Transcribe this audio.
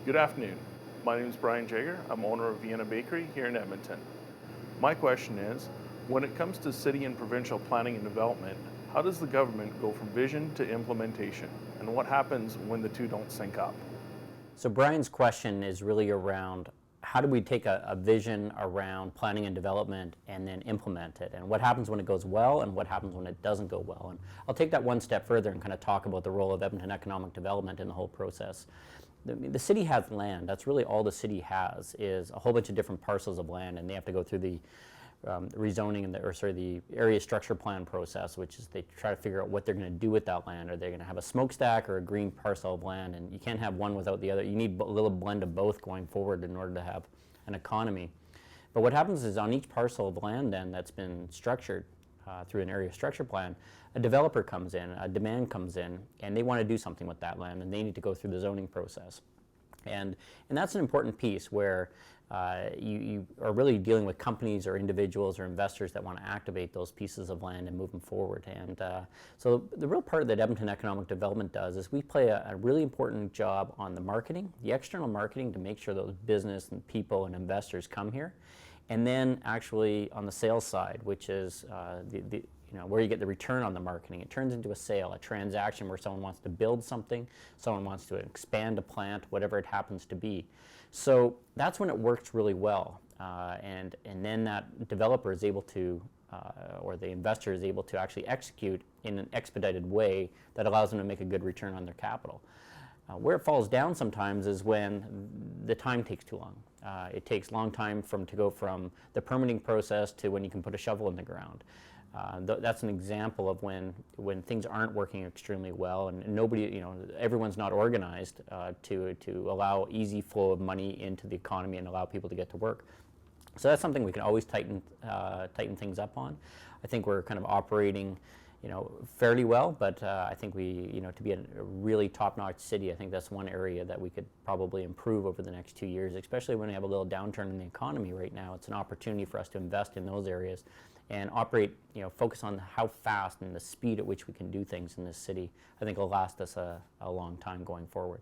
Good afternoon. My name is Brian Jaeger. I'm owner of Vienna Bakery here in Edmonton. My question is, when it comes to city and provincial planning and development, how does the government go from vision to implementation? And what happens when the two don't sync up? So Brian's question is really around how do we take a vision around planning and development and then implement it, and what happens when it goes well and what happens when it doesn't go well. And I'll take that one step further and kind of talk about the role of Edmonton economic development in the whole process. The city has land. That's really all the city has, is a whole bunch of different parcels of land, and they have to go through the rezoning and the area structure plan process, which is they try to figure out what they're going to do with that land. Are they going to have a smokestack or a green parcel of land? And you can't have one without the other. You need a little blend of both going forward in order to have an economy. But what happens is on each parcel of land then that's been structured through an area structure plan, a developer comes in, a demand comes in, and they want to do something with that land, and they need to go through the zoning process. And that's an important piece where you are really dealing with companies or individuals or investors that want to activate those pieces of land and move them forward. And so the real part that Edmonton Economic Development does is we play a really important job on the marketing, the external marketing, to make sure those business and people and investors come here. And then actually on the sales side, which is where you get the return on the marketing. It turns into a sale, a transaction where someone wants to build something, someone wants to expand a plant, whatever it happens to be. So that's when it works really well. And then that developer is able to, or the investor is able to actually execute in an expedited way that allows them to make a good return on their capital. Where it falls down sometimes is when the time takes too long. It takes a long time to go from the permitting process to when you can put a shovel in the ground. That's an example of when things aren't working extremely well, and nobody, everyone's not organized to allow easy flow of money into the economy and allow people to get to work. So that's something we can always tighten things up on. I think we're kind of operating, fairly well, but I think to be a really top-notch city, I think that's one area that we could probably improve over the next 2 years, especially when we have a little downturn in the economy right now. It's an opportunity for us to invest in those areas and operate, focus on how fast and the speed at which we can do things in this city. I think will last us a long time going forward.